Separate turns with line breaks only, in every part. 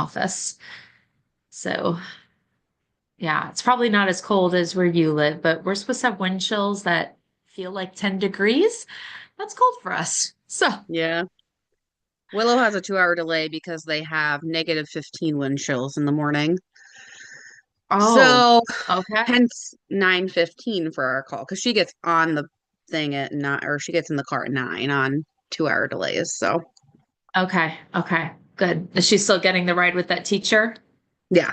office. So yeah, it's probably not as cold as where you live, but we're supposed to have wind chills that feel like 10 degrees. That's cold for us. So,
Yeah. Willow has a 2-hour delay because they have -15 wind chills in the morning.
oh,
So
okay.
hence 9:15 for our call because she gets on the thing at 9, or she gets in the car at 9 on 2-hour delays. So
Okay. Okay. Good. Is she still getting the ride with that teacher?
yeah.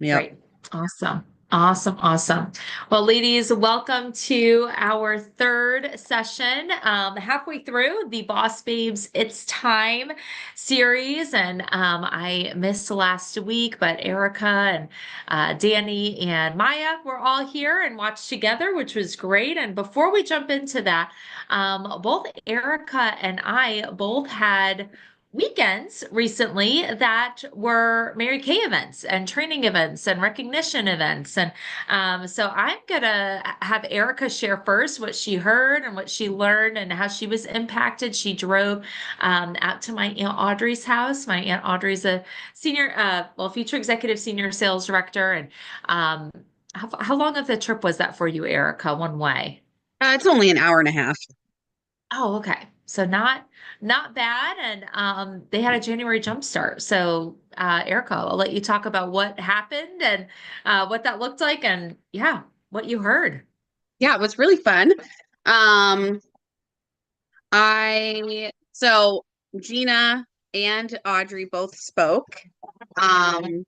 Yep.
Great. Awesome. Awesome. Awesome. Well, ladies, welcome to our third session. Halfway through the Boss Babes It's Time series. And I missed last week, but Erica and Danny and Maya were all here and watched together, which was great. And before we jump into that, both Erica and I both had weekends recently that were Mary Kay events and training events and recognition events. And so I'm gonna have Erica share first what she heard and what she learned and how she was impacted. She drove out to my Aunt Audrey's house. My Aunt Audrey's a senior, future executive senior sales director. And how long of the trip was that for you, Erica, one way?
It's only an hour and a half.
Oh, okay. So not bad. And they had a January jump start. So Erica, I'll let you talk about what happened and what that looked like and yeah, what you heard.
Yeah, it was really fun. Um, I so Gina and Audrey both spoke. Um,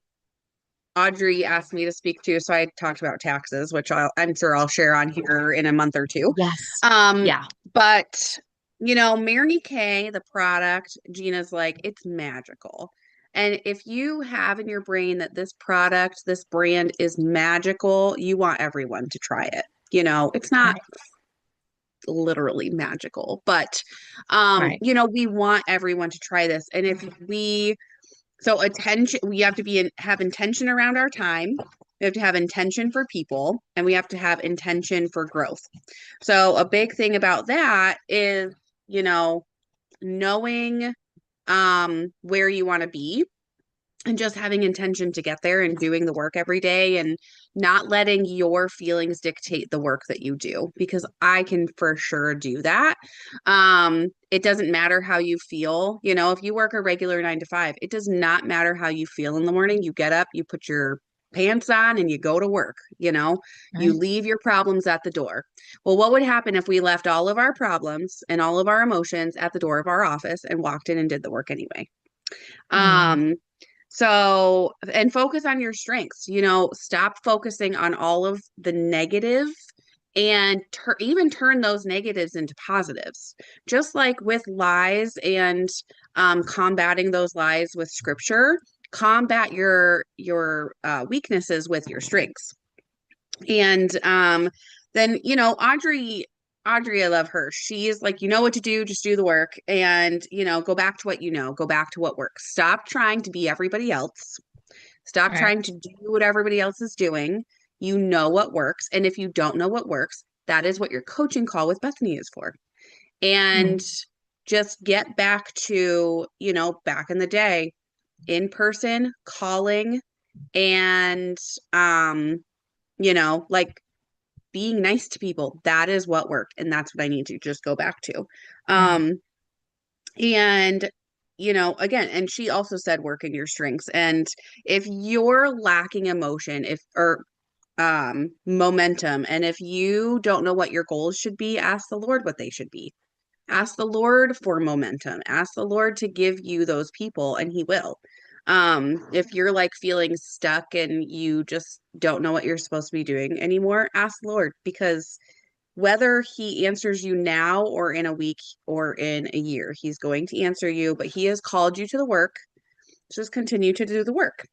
Audrey asked me to speak to, so I talked about taxes, which I'm sure I'll share on here in a month or two.
Yes.
Um,
Yeah.
but Mary Kay, the product, Gina's like, it's magical. And if you have in your brain that this product, this brand is magical, you want everyone to try it. It's not
Right.
literally magical, but
Right.
we want everyone to try this. And if we so attention, we have to have intention around our time. We have to have intention for people, and we have to have intention for growth. So a big thing about that is, you know, knowing where you want to be and just having intention to get there and doing the work every day and not letting your feelings dictate the work that you do, because I can for sure do that. It doesn't matter how you feel. If you work a regular 9 to 5, it does not matter how you feel in the morning. You get up, you put your pants on, and you go to work. You
Right.
leave your problems at the door. Well, what would happen if we left all of our problems and all of our emotions at the door of our office and walked in and did the work anyway?
Mm.
um and focus on your strengths. Stop focusing on all of the negative, and even turn those negatives into positives. Just like with lies and combating those lies with scripture, combat your weaknesses with your strengths. And then Audrey, I love her. She is like, you know what to do, just do the work, and go back to what go back to what works. Stop trying to be everybody else. Stop
Right.
trying to do what everybody else is doing. You know what works. And if you don't know what works, that is what your coaching call with Bethany is for. And
Mm.
just get back to, back in the day, in person, calling, and like being nice to people. That is what worked. And that's what I need to just go back to.
Mm.
Um, and again, and she also said work in your strengths. And if you're lacking emotion, if or momentum, and if you don't know what your goals should be, ask the Lord what they should be. Ask the Lord for momentum. Ask the Lord to give you those people, and He will. If you're like feeling stuck and you just don't know what you're supposed to be doing anymore, ask the Lord, because whether He answers you now or in a week or in a year, He's going to answer you, but He has called you to the work. Just continue to do the work.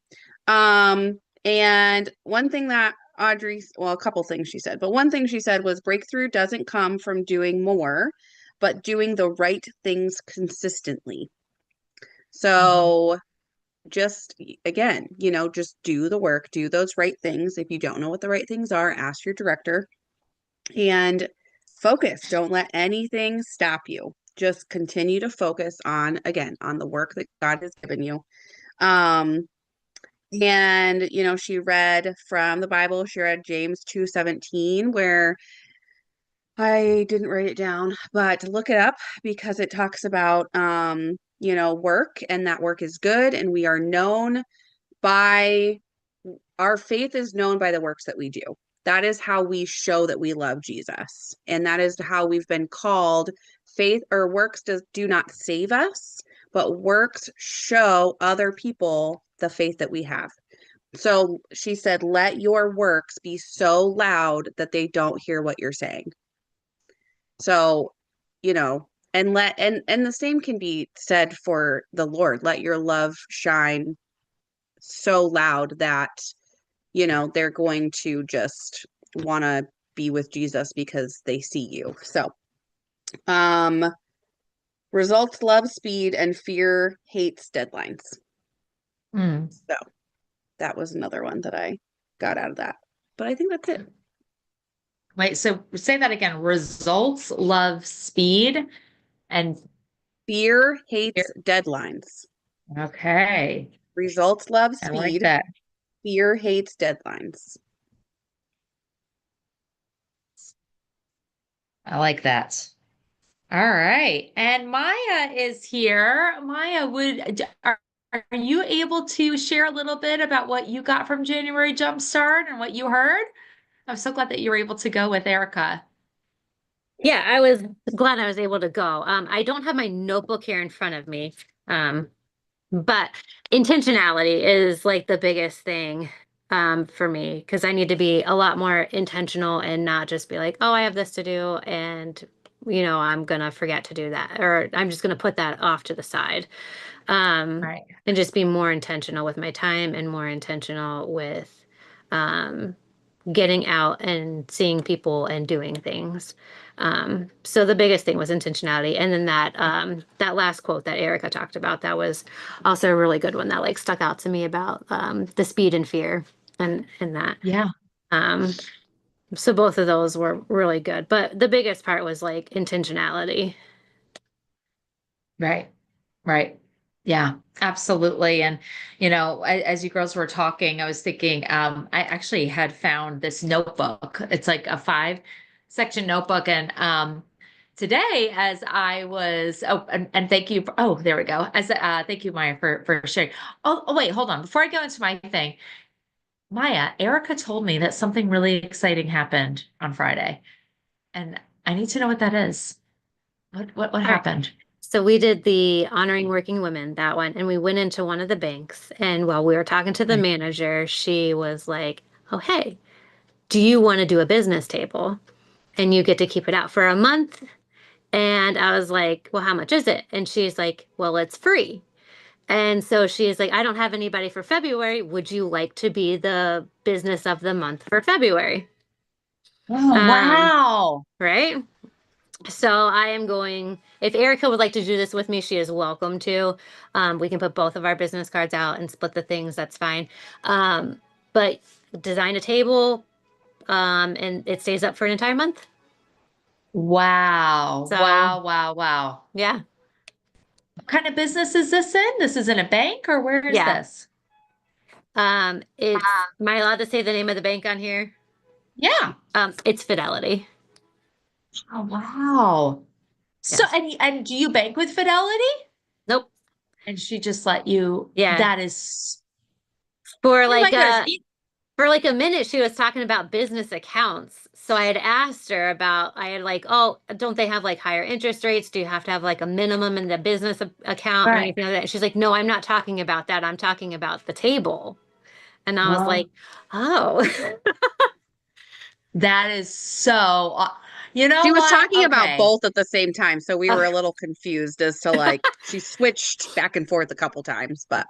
And one thing that a couple things she said, but one thing she said was breakthrough doesn't come from doing more, but doing the right things consistently.
Mhm.
So just again, just do the work, do those right things. If you don't know what the right things are, ask your director, and focus. Don't let anything stop you. Just continue to focus on, again, on the work that God has given you. Um, and she read from the Bible. She read James 2:17, where I didn't write it down, but look it up because it talks about work, and that work is good, and we are known by our faith is known by the works that we do. That is how we show that we love Jesus. And that is how we've been called. Faith or works do not save us, but works show other people the faith that we have. So she said, let your works be so loud that they don't hear what you're saying. So, and the same can be said for the Lord. Let your love shine so loud that they're going to just want to be with Jesus because they see you. So, um, results love speed and fear hates deadlines.
Mm.
So that was another one that I got out of that. But I think that's it.
Wait, so say that again. Results love speed and
Fear hates
fear.
deadlines.
Okay.
Results love
I like
speed.
that.
Fear hates deadlines.
I like that. All right. And Maya is here. Maya, are you able to share a little bit about what you got from January Jumpstart and what you heard? I'm so glad that you were able to go with Erica.
Yeah, I was glad I was able to go. I don't have my notebook here in front of me. Um, but intentionality is like the biggest thing for me because I need to be a lot more intentional and not just be like, oh, I have this to do and I'm gonna forget to do that or I'm just gonna put that off to the side.
Right.
And just be more intentional with my time and more intentional with um getting out and seeing people and doing things. So the biggest thing was intentionality. And then that last quote that Erica talked about, that was also a really good one that like stuck out to me about the speed and fear and that.
Yeah.
Um, so both of those were really good. But the biggest part was like intentionality.
Right. Right. Yeah, absolutely. And, as you girls were talking, I was thinking, I actually had found this notebook. It's like a 5-section notebook. And today, as I was, and thank you. Oh, there we go. Thank you, Maya, for sharing. Wait, hold on. Before I go into my thing, Maya, Erica told me that something really exciting happened on Friday, and I need to know what that is. What
All right.
happened?
So we did the honoring working women, that one, and we went into one of the banks. And while we were talking to the manager, she was like, "Oh, hey, do you want to do a business table? And you get to keep it out for a month." And I was like, "Well, how much is it?" And she's like, "Well, it's free." And so she's like, "I don't have anybody for February. Would you like to be the business of the month for February?"
Oh,
Um,
wow.
right? So I am going, if Erica would like to do this with me, she is welcome to. We can put both of our business cards out and split the things, that's fine. But design a table, and it stays up for an entire month.
Wow.
So
Wow. Wow. Wow.
yeah,
What kind of business is this in? This is in a bank or where is
yeah.
this?
Am I allowed to say the name of the bank on here?
Yeah.
It's Fidelity.
Oh, wow. So,
Yes.
and do you bank with Fidelity?
Nope.
And she just let you,
Yeah.
that is,
For
oh my
like
goodness.
a For like a minute, she was talking about business accounts. So I had asked her about, I had like, oh, don't they have like higher interest rates? Do you have to have like a minimum in the business account or
Right.
anything like that? She's like, no, I'm not talking about that. I'm talking about the table. And I was
Well,
like, oh,
that is so, you
She
know
was
what?
talking about
Okay.
both at the same time, so we were a
oh,
little confused as to like she switched back and forth a couple times, but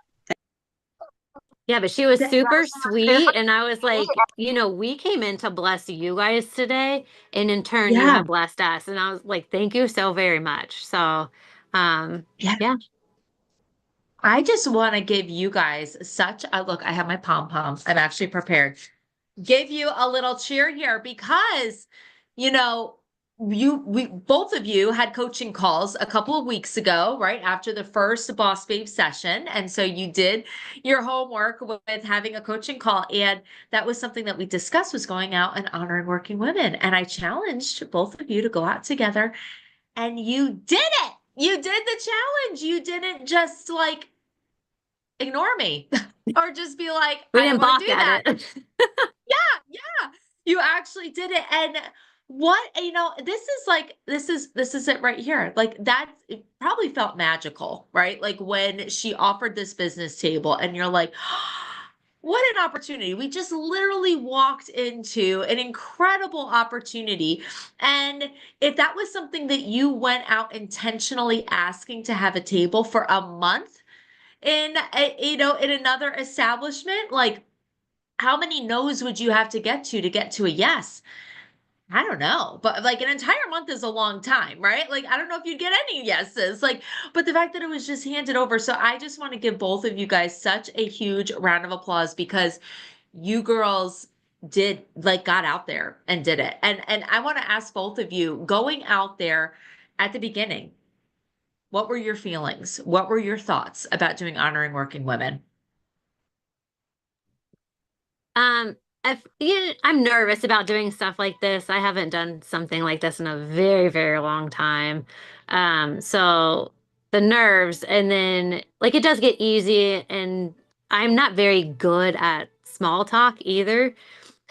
yeah, but she was
That-
super sweet. And I was like, we came in to bless you guys today. And in turn, you
Yeah.
have blessed us. And I was like, thank you so very much. So,
Yeah.
yeah.
I just want to give you guys such a look. I have my pom poms. I'm actually prepared. Give you a little cheer here because, you know, we both of you had coaching calls a couple of weeks ago, right after the first Boss Babe session, and so you did your homework with having a coaching call, and that was something that we discussed was going out and honoring working women, and I challenged both of you to go out together, and you did it. You did the challenge. You didn't just like ignore me or just be like,
We
I don't
didn't
want to
balk
do that.
at it.
Yeah, you actually did it. And what, this is it right here. Like that it probably felt magical, right? Like when she offered this business table and you're like, what an opportunity. We just literally walked into an incredible opportunity. And if that was something that you went out intentionally asking to have a table for a month in another establishment, like how many no's would you have to get to a yes? I don't know, but like an entire month is a long time, right? Like, I don't know if you'd get any yeses. Like, but the fact that it was just handed over. So I just want to give both of you guys such a huge round of applause because you girls did like got out there and did it. And I want to ask both of you going out there at the beginning, what were your feelings? What were your thoughts about doing honoring working women?
Um, I'm nervous about doing stuff like this. I haven't done something like this in a very, very long time. So the nerves, and then like it does get easy, and I'm not very good at small talk either.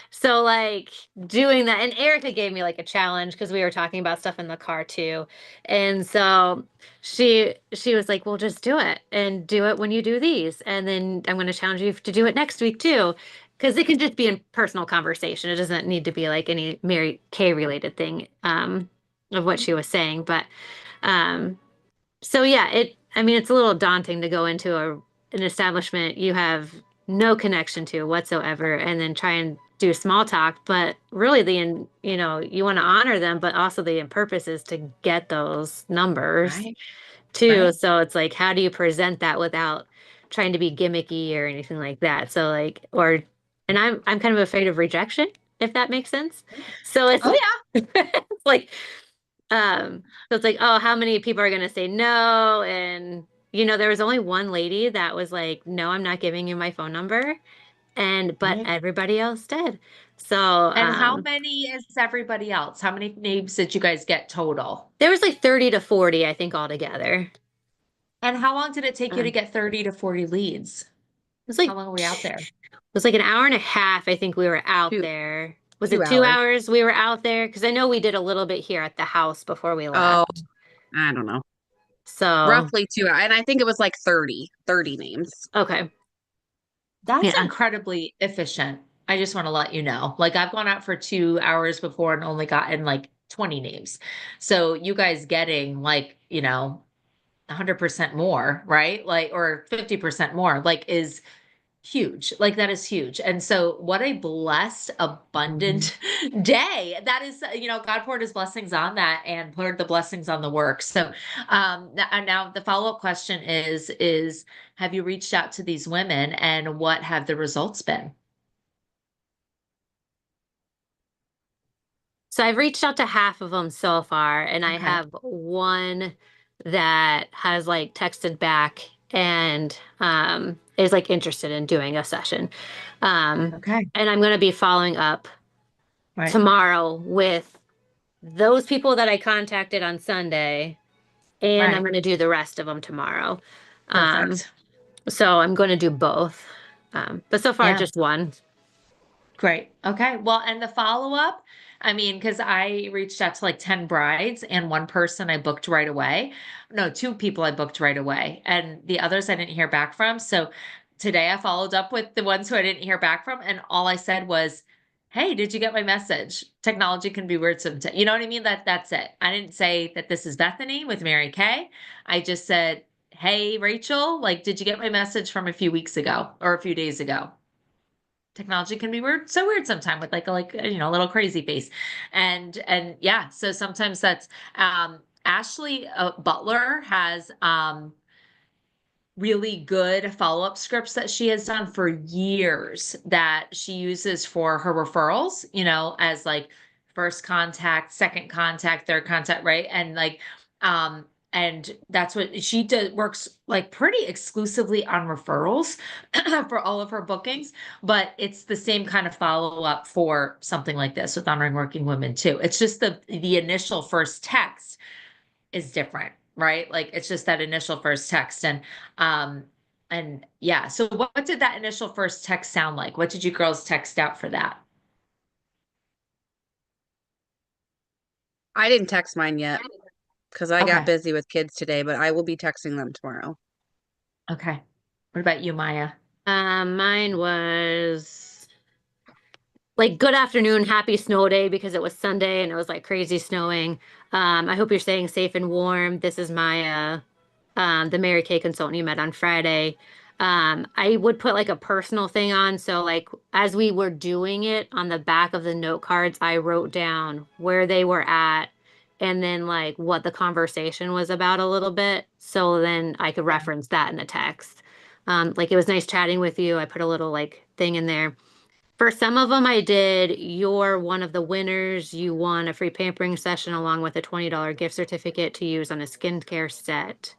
So like doing that, and Erica gave me like a challenge because we were talking about stuff in the car too. And so she was like, "Well, just do it and do it when you do these. And then I'm going to challenge you to do it next week too." Because it can just be in personal conversation. It doesn't need to be like any Mary Kay related thing of what she was saying. But um so yeah, I mean it's a little daunting to go into an establishment you have no connection to whatsoever and then try and do small talk, but really you want to honor them, but also the purpose is to get those numbers
Right,
too.
right.
So it's like how do you present that without trying to be gimmicky or anything like that? So like or and I'm kind of afraid of rejection, if that makes sense. So it's
Oh yeah.
it's like so it's like, oh, how many people are gonna say no? And there was only one lady that was like, no, I'm not giving you my phone number. And but
Right.
everybody else did. So
And how many is everybody else? How many names did you guys get total?
there was like 30 to 40, I think, altogether.
And how long did it take you to
It
get 30 to 40 leads?
was
How
like
long were we out there?
an hour and a half, I think we were out
two
there. Was
two
it two
hours.
hours we were out there? Because I know we did a little bit here at the house before we
Oh,
left.
I don't know.
So,
Roughly 2 hours. And I think it was like 30 names.
okay.
That's
Yeah.
incredibly efficient. I just want to let you know. Like I've gone out for 2 hours before and only gotten like 20 names. So you guys getting like, 100% more, right? Like, or 50% more, like is huge. Like that is huge. And so what a blessed,
Mhm.
abundant day. That is, God poured his blessings on that and poured the blessings on the work. So now the follow-up question is have you reached out to these women and what have the results been?
So I've reached out to half of them so far, and I
Okay.
have one that has like texted back and is like interested in doing a session.
Okay.
And I'm going to be following up
Right.
tomorrow with those people that I contacted on Sunday, and I'm
Right.
going to do the rest of them tomorrow. Um,
Perfect.
so I'm going to do both. But so far,
Yeah.
just one.
Great. Okay. Well, and the follow-up, I mean, because I reached out to like 10 brides and one person I booked right away. No, two people I booked right away. And the others I didn't hear back from. So today I followed up with the ones who I didn't hear back from. And all I said was, hey, did you get my message? Technology can be weird sometimes. You know what I mean? That's it. I didn't say that this is Bethany with Mary Kay. I just said, hey, Rachel, like, did you get my message from a few weeks ago or a few days ago? Technology can be weird, so weird sometimes with like a little crazy face, and yeah, so sometimes that's Ashley Butler has really good follow-up scripts that she has done for years that she uses for her referrals, as like first contact, second contact, third contact, right? And like, and that's what she does, works like pretty exclusively on referrals for all of her bookings, but it's the same kind of follow-up for something like this with honoring working women too. It's just the initial first text is different, right? Like it's just that initial first text. And yeah, so what did that initial first text sound like? What did you girls text out for that?
I didn't text mine yet because I got
Okay.
busy with kids today, but I will be texting them tomorrow.
Okay. What about you, Maya?
Mine was like good afternoon, happy snow day because it was Sunday and it was like crazy snowing. I hope you're staying safe and warm. This is my the Mary Kay consultant you met on Friday. I would put like a personal thing on. So like as we were doing it on the back of the note cards, I wrote down where they were at and then like what the conversation was about a little bit. So then I could
Yeah.
reference that in the text. Like it was nice chatting with you. I put a little like thing in there. For some of them, I did, you're one of the winners. You won a free pampering session along with a $20 gift certificate to use on a skincare set.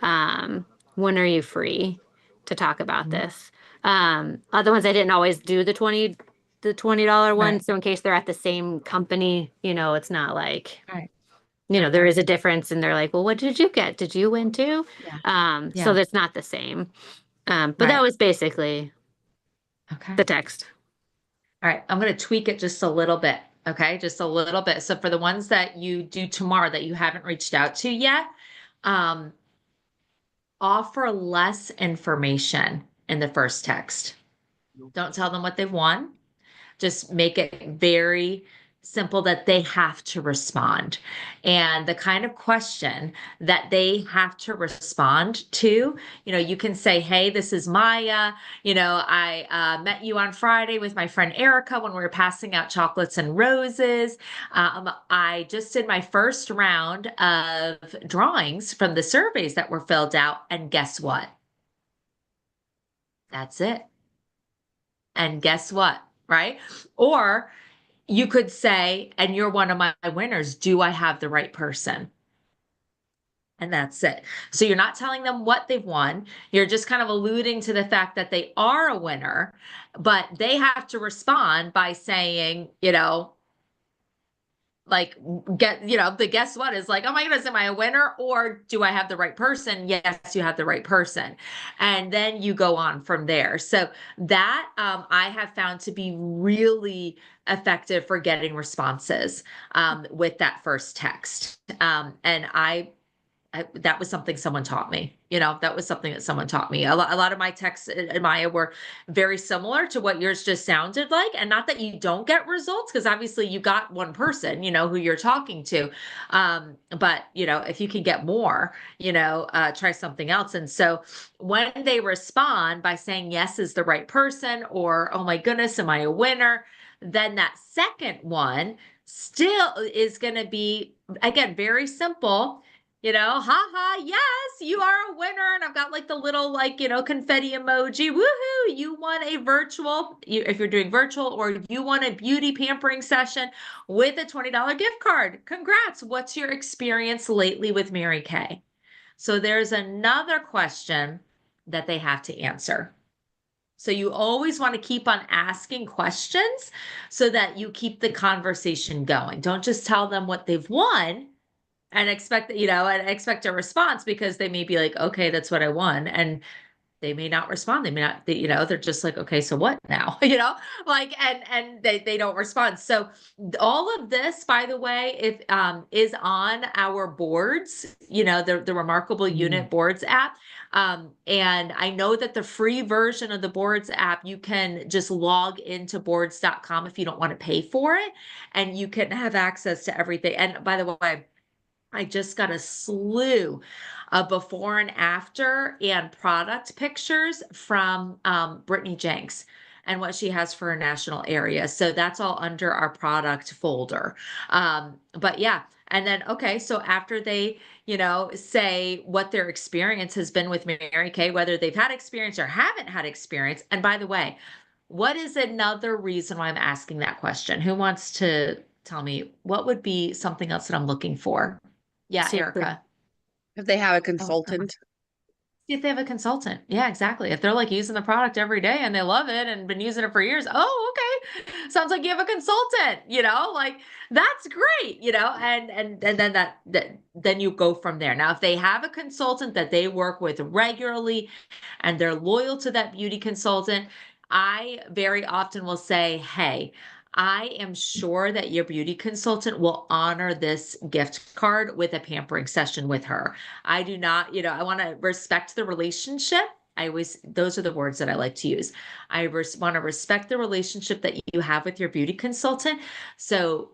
Um, when are you free to talk about
Mhm.
this? Other ones I didn't always do the $20 one.
Right.
So in case they're at the same company, it's not like,
Right.
there
Okay.
is a difference and they're like, well, what did you get? Did you win too?
Yeah.
So
Yeah.
that's not the same. But that
Right.
was basically
Okay.
the text.
All right. I'm going to tweak it just a little bit. Okay. Just a little bit. So for the ones that you do tomorrow that you haven't reached out to yet, um, offer less information in the first text. Don't tell them what they've won. Just make it very simple that they have to respond. And the kind of question that they have to respond to, you can say, hey, this is Maya. I met you on Friday with my friend Erica when we were passing out chocolates and roses. I just did my first round of drawings from the surveys that were filled out. And guess what? That's it. And guess what? Right? Or you could say, and you're one of my winners, do I have the right person? And that's it. So you're not telling them what they've won. You're just kind of alluding to the fact that they are a winner, but they have to respond by saying, like the guess what is like, oh my goodness, am I a winner or do I have the right person? Yes, you have the right person. And then you go on from there. So that I have found to be really effective for getting responses with that first text. And that was something someone taught me. That was something that someone taught me. A lot of my texts in Maya were very similar to what yours just sounded like. And not that you don't get results, because obviously you got one person, who you're talking to. But, if you can get more, try something else. And so when they respond by saying yes is the right person, or, oh my goodness, am I a winner? Then that second one still is going to be, again, very simple. Ha, yes, you are a winner. And I've got like the little, like, confetti emoji. Woohoo, you won a if you're doing virtual, or you won a beauty pampering session with a $20 gift card. Congrats. What's your experience lately with Mary Kay? So there's another question that they have to answer. So you always want to keep on asking questions so that you keep the conversation going. Don't just tell them what they've won and expect a response, because they may be like, okay, that's what I won. And they may not respond. They may not, they're just like, okay, so what now? Like, and they don't respond. So all of this, by the way, if is on our boards, the Remarkable Unit Boards app. And I know that the free version of the boards app, you can just log into boards.com if you don't want to pay for it, and you can have access to everything. And by the way, I just got a slew of before and after and product pictures from Brittany Jenks and what she has for her national area. So that's all under our product folder. But yeah. And then, okay, so after they, say what their experience has been with Mary Kay, whether they've had experience or haven't had experience. And by the way, what is another reason why I'm asking that question? Who wants to tell me, what would be something else that I'm looking for? Yeah,
Seriously.
Erica.
If they have a
Oh,
consultant.
see if they have a consultant. Yeah, exactly. If they're like using the product every day and they love it and been using it for years, oh, okay. Sounds like you have a consultant, like that's great, and then then you go from there. Now, if they have a consultant that they work with regularly and they're loyal to that beauty consultant, I very often will say, hey, I am sure that your beauty consultant will honor this gift card with a pampering session with her. I do not, I want to respect the relationship. Those are the words that I like to use. I want to respect the relationship that you have with your beauty consultant. So,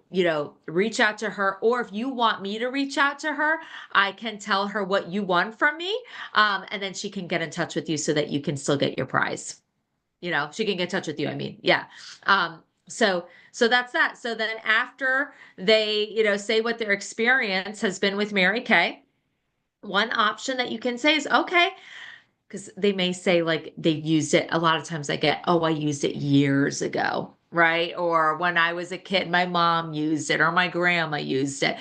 reach out to her, or if you want me to reach out to her, I can tell her what you want from me. And then she can get in touch with you so that you can still get your prize. She can get in touch with you. I mean, yeah. So that's that. So then after they, say what their experience has been with Mary Kay, one option that you can say is, okay, because they may say like they've used it. A lot of times I get, oh, I used it years ago, right? Or when I was a kid, my mom used it or my grandma used it.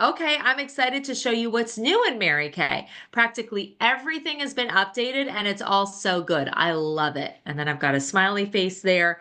Okay, I'm excited to show you what's new in Mary Kay. Practically everything has been updated and it's all so good. I love it. And then I've got a smiley face there.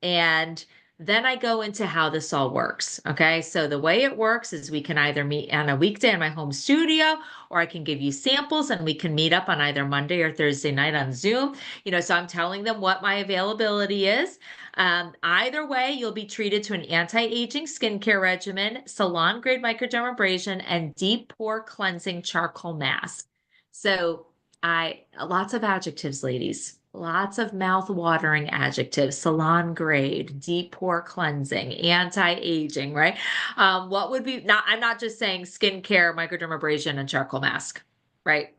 And then I go into how this all works. Okay. So the way it works is we can either meet on a weekday in my home studio, or I can give you samples and we can meet up on either Monday or Thursday night on Zoom. So I'm telling them what my availability is. Either way, you'll be treated to an anti-aging skincare regimen, salon grade microdermabrasion, and deep pore cleansing charcoal mask. So lots of adjectives, ladies. Lots of mouth-watering adjectives: salon grade, deep pore cleansing, anti-aging, right? What would be not, I'm not just saying skincare, microdermabrasion, and charcoal mask, right?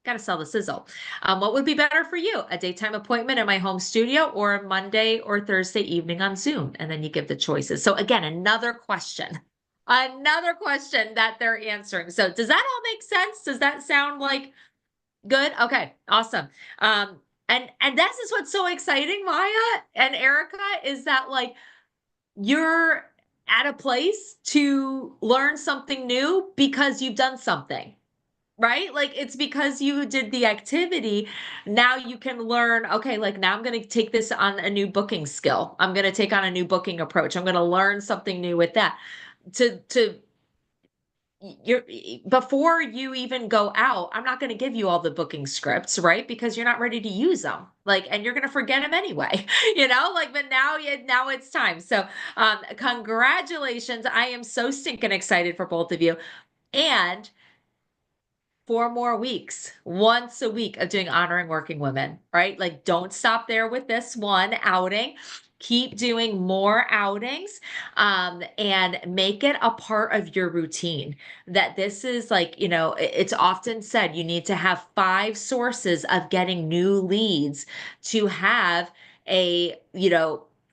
Got to sell the sizzle. What would be better for you? A daytime appointment in my home studio, or a Monday or Thursday evening on Zoom? And then you give the choices. So again, another question that they're answering. So does that all make sense? Does that sound like good? Okay, awesome. And this is what's so exciting, Maya and Erica, is that like you're at a place to learn something new because you've done something, right? Like it's because you did the activity. Now you can learn, okay, like now I'm going to take this on a new booking skill. I'm going to take on a new booking approach. I'm going to learn something new with that. To you're Before you even go out, I'm not going to give you all the booking scripts, right? Because you're not ready to use them, like, and you're going to forget them anyway, like, but now it's time. So congratulations. I am so stinking excited for both of you. And 4 more weeks, once a week of doing honoring working women, right? Like, don't stop there with this one outing. Keep doing more outings, and make it a part of your routine. That this is like, it's often said you need to have 5 sources of getting new leads to have a,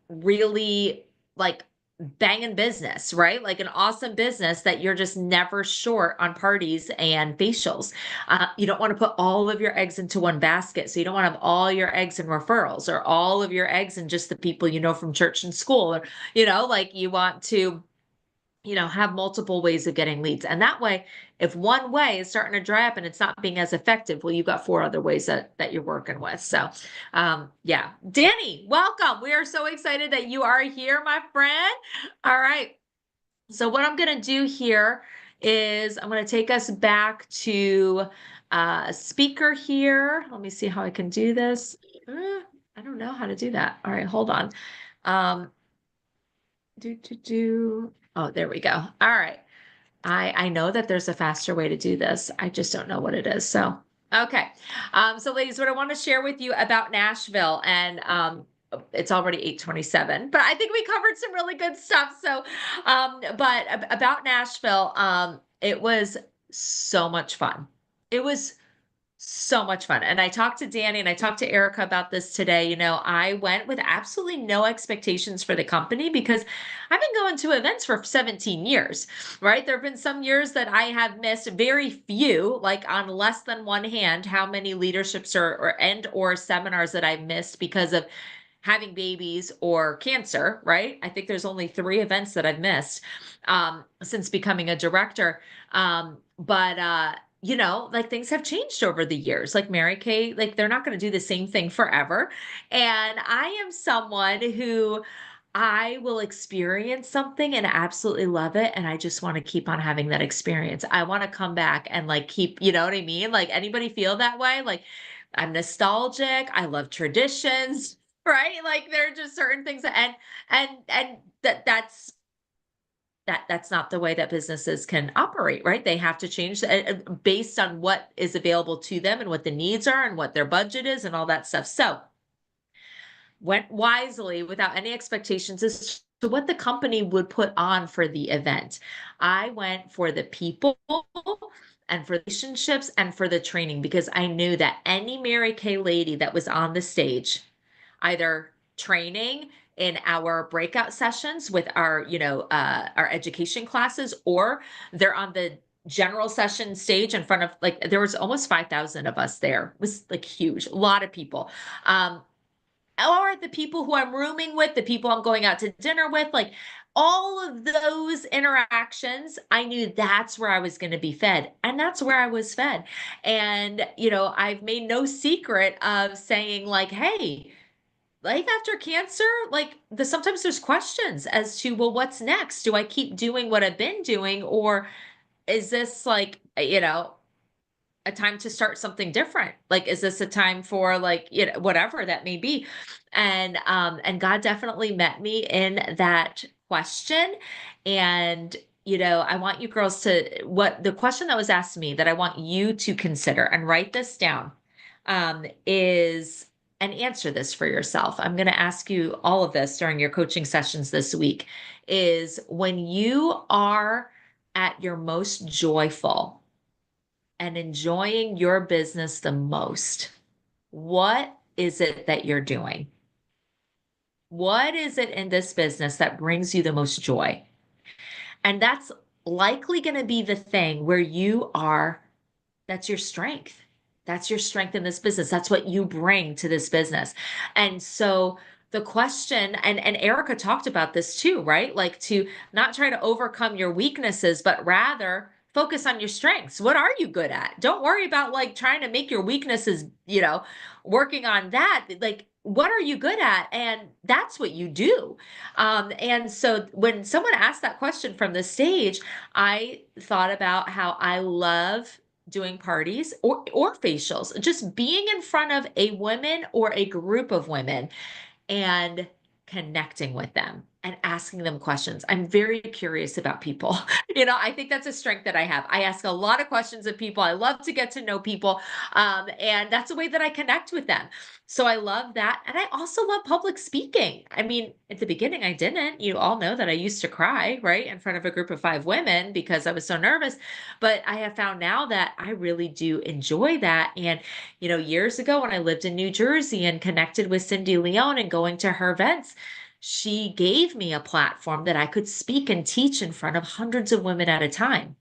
really like banging business, right? Like an awesome business that you're just never short on parties and facials. You don't want to put all of your eggs into one basket. So you don't want to have all your eggs in referrals, or all of your eggs in just the people you know from church and school, or, like you want to, have multiple ways of getting leads. And that way, if one way is starting to dry up and it's not being as effective, well, you've got 4 other ways that you're working with. So, yeah. Danny, welcome. We are so excited that you are here, my friend. All right. So what I'm going to do here is I'm going to take us back to speaker here. Let me see how I can do this. I don't know how to do that. All right, hold on. Oh, there we go. All right. I know that there's a faster way to do this. I just don't know what it is. So, okay. So ladies, what I want to share with you about Nashville, and it's already 8:27, but I think we covered some really good stuff. So, but about Nashville, it was so much fun. It was so much fun. And I talked to Danny and I talked to Erica about this today. I went with absolutely no expectations for the company because I've been going to events for 17 years, right? There have been some years that I have missed, very few, like on less than one hand, how many leaderships or seminars that I've missed because of having babies or cancer, right? I think there's only 3 events that I've missed since becoming a director. But you know, like things have changed over the years. Like Mary Kay, like they're not going to do the same thing forever. And I am someone who I will experience something and absolutely love it. And I just want to keep on having that experience. I want to come back and like keep, you know what I mean? Like anybody feel that way? Like I'm nostalgic. I love traditions, right? Like there are just certain things and that's not the way that businesses can operate, right? They have to change based on what is available to them and what the needs are and what their budget is and all that stuff. So went wisely without any expectations as to what the company would put on for the event. I went for the people and for relationships and for the training because I knew that any Mary Kay lady that was on the stage, either training in our breakout sessions with our, our education classes, or they're on the general session stage in front of like there was almost 5,000 of us there. It was like huge, a lot of people. Or the people who I'm rooming with, the people I'm going out to dinner with, like all of those interactions, I knew that's where I was going to be fed. And that's where I was fed. And, I've made no secret of saying, like, hey, life after cancer, like sometimes there's questions as to, well, what's next? Do I keep doing what I've been doing? Or is this like, a time to start something different? Like, is this a time for like, whatever that may be? And God definitely met me in that question. And, I want you girls to, what the question that was asked me that I want you to consider and write this down, is, and answer this for yourself. I'm going to ask you all of this during your coaching sessions this week, is when you are at your most joyful and enjoying your business the most, what is it that you're doing? What is it in this business that brings you the most joy? And that's likely going to be the thing where you are, that's your strength. That's your strength in this business. That's what you bring to this business. And so the question, and Erica talked about this too, right? Like to not try to overcome your weaknesses, but rather focus on your strengths. What are you good at? Don't worry about like trying to make your weaknesses, working on that. Like, what are you good at? And that's what you do. And so when someone asked that question from the stage, I thought about how I love doing parties or facials, just being in front of a woman or a group of women and connecting with them and asking them questions. I'm very curious about people. I think that's a strength that I have. I ask a lot of questions of people. I love to get to know people. And that's a way that I connect with them. So I love that. And I also love public speaking. I mean, at the beginning, I didn't. You all know that I used to cry, right, in front of a group of 5 women because I was so nervous. But I have found now that I really do enjoy that. And, years ago when I lived in New Jersey and connected with Cindy Leone and going to her events, she gave me a platform that I could speak and teach in front of hundreds of women at a time.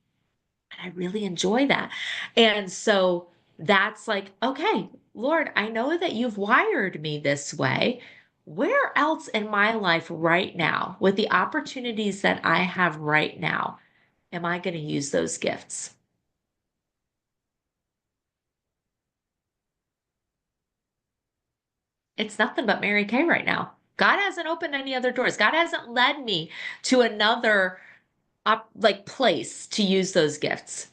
And I really enjoy that. And so that's like, okay, Lord, I know that you've wired me this way. Where else in my life right now, with the opportunities that I have right now, am I going to use those gifts? It's nothing but Mary Kay right now. God hasn't opened any other doors. God hasn't led me to another like place to use those gifts.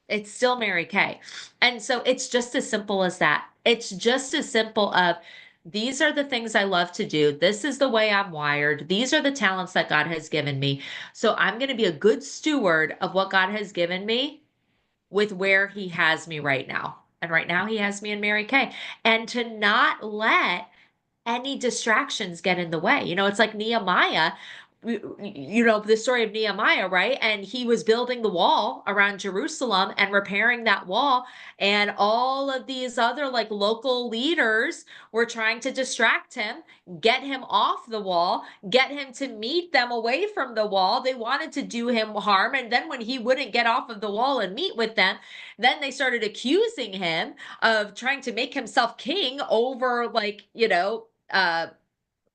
It's still Mary Kay. And so it's just as simple as that. It's just as simple of these are the things I love to do. This is the way I'm wired. These are the talents that God has given me. So I'm going to be a good steward of what God has given me with where he has me right now. And right now he has me in Mary Kay. And to not let any distractions get in the way. It's like Nehemiah, the story of Nehemiah, right? And he was building the wall around Jerusalem and repairing that wall. And all of these other like local leaders were trying to distract him, get him off the wall, get him to meet them away from the wall. They wanted to do him harm. And then when he wouldn't get off of the wall and meet with them, then they started accusing him of trying to make himself king over like,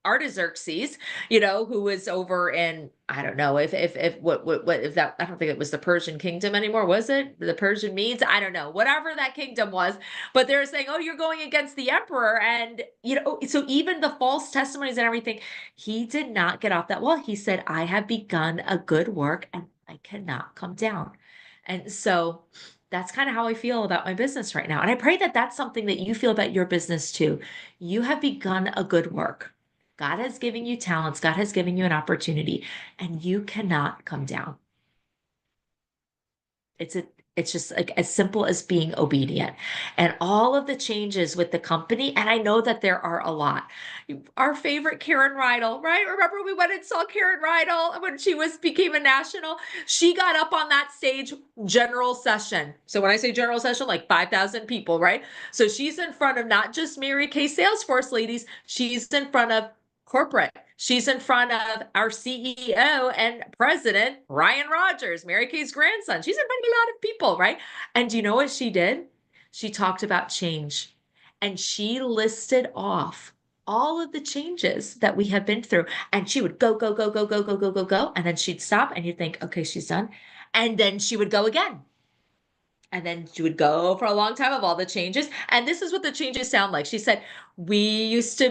Artaxerxes, who was over in, I don't know if that, I don't think it was the Persian kingdom anymore, was it? The Persian Medes? I don't know, whatever that kingdom was, but they're saying, oh, you're going against the emperor. And, so even the false testimonies and everything, he did not get off that wall. He said, I have begun a good work and I cannot come down. And so that's kind of how I feel about my business right now. And I pray that that's something that you feel about your business too. You have begun a good work. God has given you talents. God has given you an opportunity, and you cannot come down. It's just like as simple as being obedient. And all of the changes with the company, and I know that there are a lot. Our favorite Karen Rydell, right? Remember we went and saw Karen Rydell when she became a national? She got up on that stage, general session. So when I say general session, like 5,000 people, right? So she's in front of not just Mary Kay Salesforce ladies, she's in front of corporate. She's in front of our CEO and president, Ryan Rogers, Mary Kay's grandson. She's in front of a lot of people, right? And do you know what she did? She talked about change, and she listed off all of the changes that we have been through. And she would go, go, go, go, go, go, go, go, go. And then she'd stop and you'd think, okay, she's done. And then she would go again. And then she would go for a long time of all the changes. And this is what the changes sound like. She said, we used to,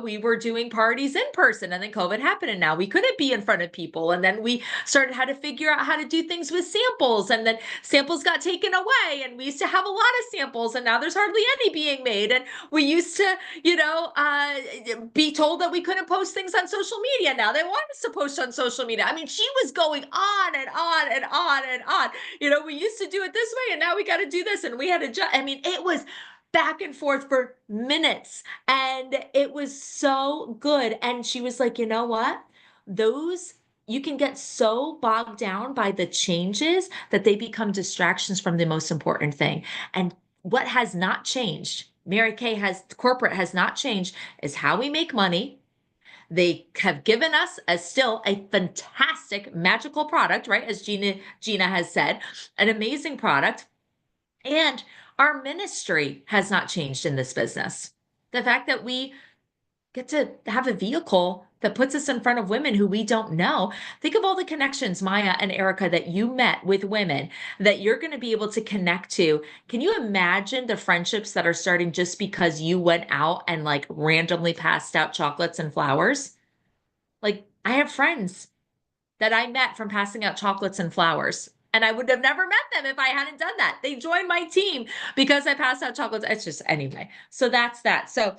we were doing parties in person, and then COVID happened, and now we couldn't be in front of people. And then we started how to figure out how to do things with samples, and then samples got taken away, and we used to have a lot of samples, and now there's hardly any being made. And we used to, be told that we couldn't post things on social media. Now they want us to post on social media. I mean, she was going on and on and on and on. We used to do it this way, and now we got to do this, and we had to it was back and forth for minutes, and it was so good. And she was like, you know what? You can get so bogged down by the changes that they become distractions from the most important thing. And what has not changed, corporate has not changed, is how we make money. They have given us still a fantastic magical product, right? As Gina has said, an amazing product. And our ministry has not changed in this business. The fact that we get to have a vehicle that puts us in front of women who we don't know. Think of all the connections, Maya and Erica, that you met with women that you're going to be able to connect to. Can you imagine the friendships that are starting just because you went out and like randomly passed out chocolates and flowers? Like, I have friends that I met from passing out chocolates and flowers. And I would have never met them if I hadn't done that. They joined my team because I passed out chocolates. It's just, anyway. So that's that. So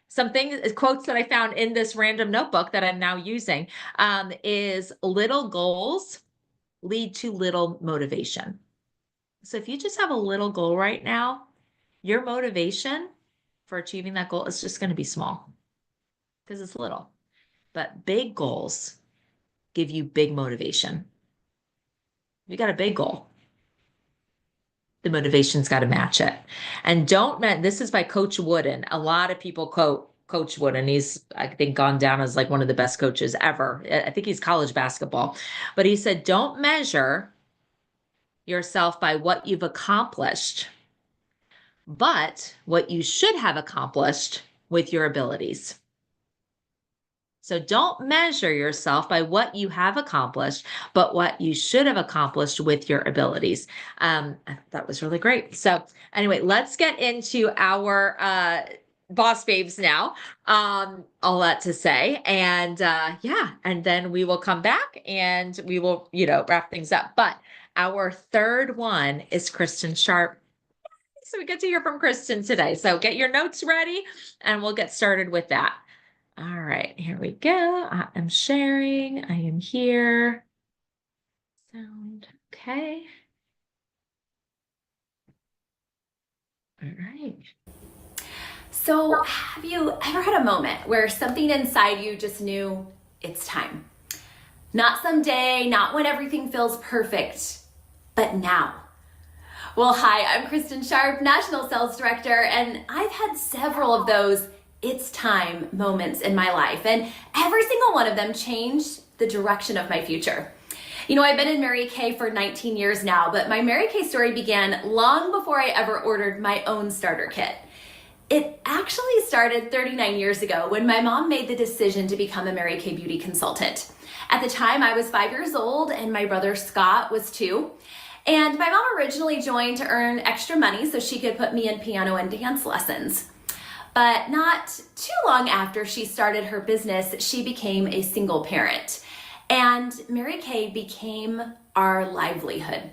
some quotes that I found in this random notebook that I'm now using is little goals lead to little motivation. So if you just have a little goal right now, your motivation for achieving that goal is just going to be small because it's little. But big goals give you big motivation. You got a big goal. The motivation's got to match it. And this is by Coach Wooden. A lot of people quote Coach Wooden. He's, I think, gone down as like one of the best coaches ever. I think he's college basketball. But he said, don't measure yourself by what you've accomplished, but what you should have accomplished with your abilities. So don't measure yourself by what you have accomplished, but what you should have accomplished with your abilities. That was really great. So anyway, let's get into our boss babes now. All that to say. And and then we will come back and we will, wrap things up. But our third one is Kristen Sharp. So we get to hear from Kristen today. So get your notes ready and we'll get started with that. All right, here we go. I am sharing. I am here. Sound okay. All right.
So, have you ever had a moment where something inside you just knew it's time? Not someday, not when everything feels perfect, but now. Well, hi, I'm Kristen Sharp, National Sales Director, and I've had several of those it's time moments in my life, and every single one of them changed the direction of my future. I've been in Mary Kay for 19 years now, but my Mary Kay story began long before I ever ordered my own starter kit. It actually started 39 years ago when my mom made the decision to become a Mary Kay beauty consultant. At the time, I was 5 years old and my brother Scott was 2. And my mom originally joined to earn extra money so she could put me in piano and dance lessons. But not too long after she started her business, she became a single parent. And Mary Kay became our livelihood.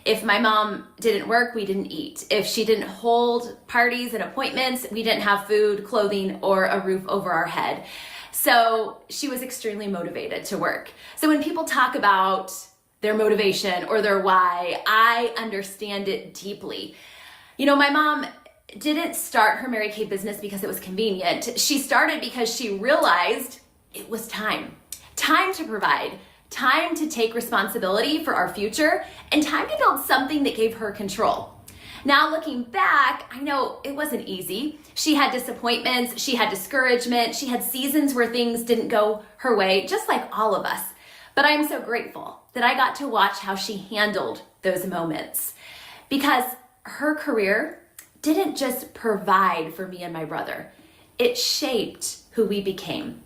If my mom didn't work, we didn't eat. If she didn't hold parties and appointments, we didn't have food, clothing, or a roof over our head. So she was extremely motivated to work. So when people talk about their motivation or their why, I understand it deeply. You know, my mom didn't start her Mary Kay business because it was convenient. She started because she realized it was time. Time to provide, time to take responsibility for our future, and time to build something that gave her control. Now looking back, I know it wasn't easy. She had disappointments, she had discouragement, she had seasons where things didn't go her way, just like all of us. But I'm so grateful that I got to watch how she handled those moments, because her career didn't just provide for me and my brother, it shaped who we became.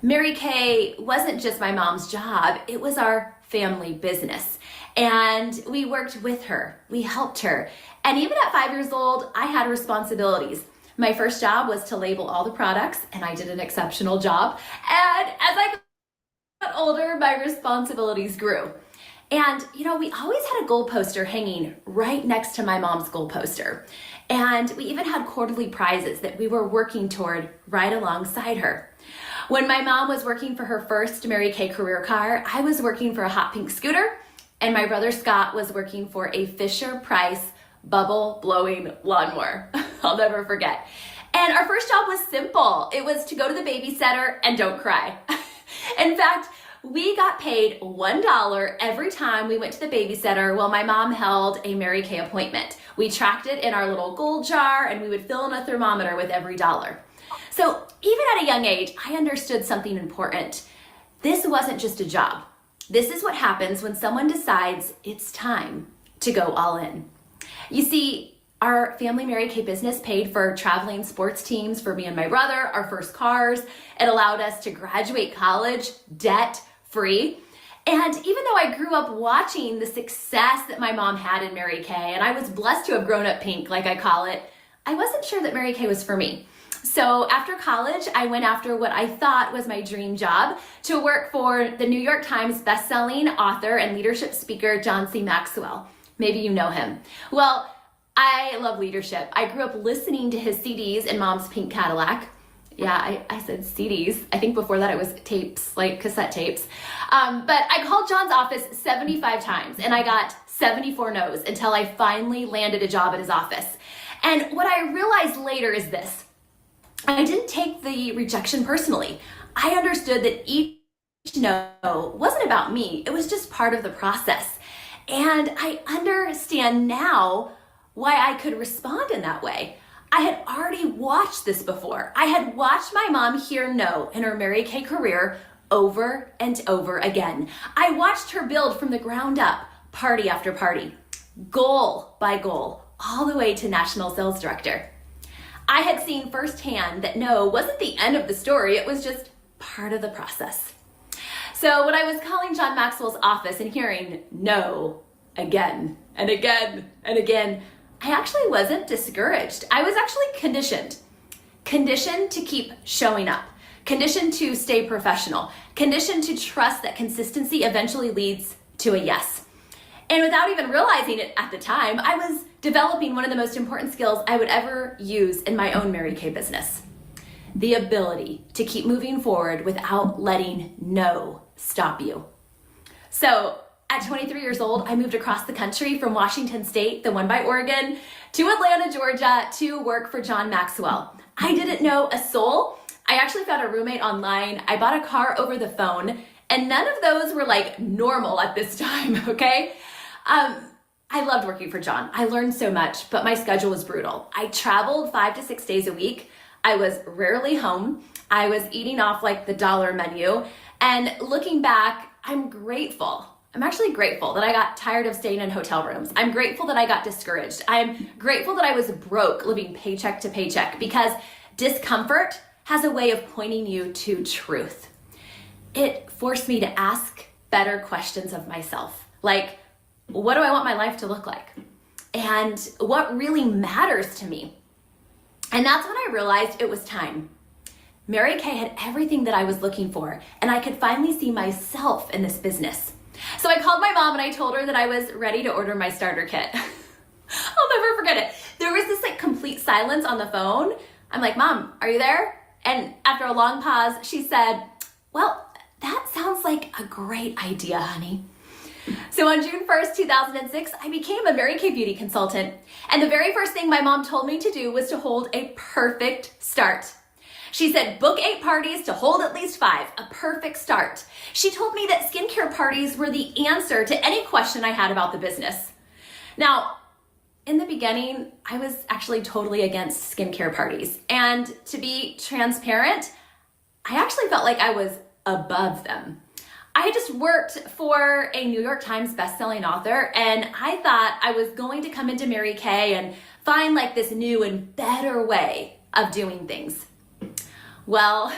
Mary Kay wasn't just my mom's job, it was our family business. And we worked with her, we helped her. And even at 5 years old, I had responsibilities. My first job was to label all the products, and I did an exceptional job. And as I got older, my responsibilities grew. And, you know, we always had a goal poster hanging right next to my mom's goal poster. And we even had quarterly prizes that we were working toward right alongside her. When my mom was working for her first Mary Kay career car, I was working for a hot pink scooter, and my brother Scott was working for a Fisher-Price bubble blowing lawnmower. I'll never forget. And our first job was simple. It was to go to the babysitter and don't cry. In fact, we got paid $1 every time we went to the babysitter while my mom held a Mary Kay appointment. We tracked it in our little gold jar, and we would fill in a thermometer with every dollar. So even at a young age, I understood something important. This wasn't just a job. This is what happens when someone decides it's time to go all in. You see, our family Mary Kay business paid for traveling sports teams for me and my brother, our first cars. It allowed us to graduate college debt-free. And even though I grew up watching the success that my mom had in Mary Kay, and I was blessed to have grown up pink, like I call it, I wasn't sure that Mary Kay was for me. So after college, I went after what I thought was my dream job, to work for the New York Times bestselling author and leadership speaker, John C. Maxwell. Maybe you know him. Well, I love leadership. I grew up listening to his CDs in Mom's pink Cadillac. Yeah, I said CDs. I think before that it was tapes, like cassette tapes. But I called John's office 75 times and I got 74 no's until I finally landed a job at his office. And what I realized later is this: I didn't take the rejection personally. I understood that each no wasn't about me. It was just part of the process. And I understand now why I could respond in that way. I had already watched this before. I had watched my mom hear no in her Mary Kay career over and over again. I watched her build from the ground up, party after party, goal by goal, all the way to national sales director. I had seen firsthand that no wasn't the end of the story, it was just part of the process. So when I was calling John Maxwell's office and hearing no again and again and again, I actually wasn't discouraged. I was actually conditioned to keep showing up, conditioned to stay professional, conditioned to trust that consistency eventually leads to a yes. And without even realizing it at the time, I was developing one of the most important skills I would ever use in my own Mary Kay business: the ability to keep moving forward without letting no stop you. So at 23 years old, I moved across the country from Washington State, the one by Oregon, to Atlanta, Georgia, to work for John Maxwell. I didn't know a soul. I actually found a roommate online. I bought a car over the phone, and none of those were like normal at this time, okay? I loved working for John. I learned so much, but my schedule was brutal. I traveled 5 to 6 days a week. I was rarely home. I was eating off like the dollar menu. And looking back, I'm grateful I'm actually grateful that I got tired of staying in hotel rooms. I'm grateful that I got discouraged. I'm grateful that I was broke, living paycheck to paycheck, because discomfort has a way of pointing you to truth. It forced me to ask better questions of myself, like, what do I want my life to look like? And what really matters to me? And that's when I realized it was time. Mary Kay had everything that I was looking for, and I could finally see myself in this business. So I called my mom and I told her that I was ready to order my starter kit. I'll never forget it. There was this like complete silence on the phone. I'm like, Mom, are you there? And after a long pause, she said, well, that sounds like a great idea, honey. So on June 1st, 2006, I became a Mary Kay beauty consultant. And the very first thing my mom told me to do was to hold a perfect start. She said, book 8 parties to hold at least 5, a perfect start. She told me that skincare parties were the answer to any question I had about the business. Now, in the beginning, I was actually totally against skincare parties. And to be transparent, I actually felt like I was above them. I had just worked for a New York Times bestselling author, and I thought I was going to come into Mary Kay and find like this new and better way of doing things. Well,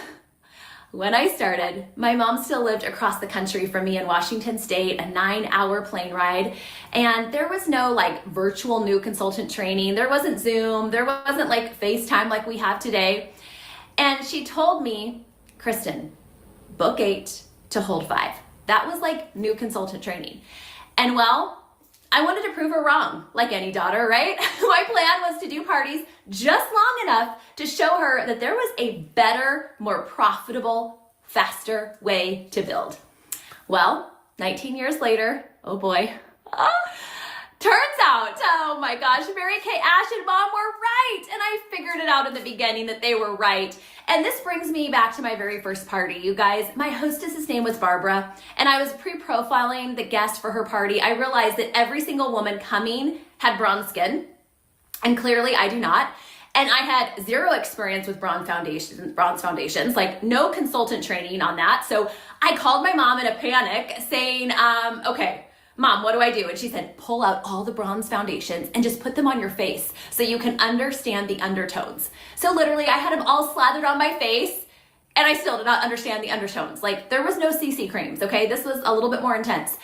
when I started, my mom still lived across the country from me in Washington State, a 9-hour plane ride, and there was no like virtual new consultant training. There wasn't Zoom. There wasn't like FaceTime like we have today. And she told me, Kristen, book 8 to hold 5. That was like new consultant training. And well, I wanted to prove her wrong, like any daughter, right? My plan was to do parties just long enough to show her that there was a better, more profitable, faster way to build. Well, 19 years later, oh boy, turns out, oh my gosh, Mary Kay, Ash, and Mom were right. And I figured it out in the beginning that they were right. And this brings me back to my very first party, you guys. My hostess's name was Barbara, and I was pre-profiling the guest for her party. I realized that every single woman coming had bronze skin, and clearly I do not. And I had 0 experience with bronze foundations, like no consultant training on that. So I called my mom in a panic saying, okay, Mom, what do I do? And she said, pull out all the bronze foundations and just put them on your face so you can understand the undertones. So literally I had them all slathered on my face and I still did not understand the undertones. Like there was no CC creams, okay? This was a little bit more intense.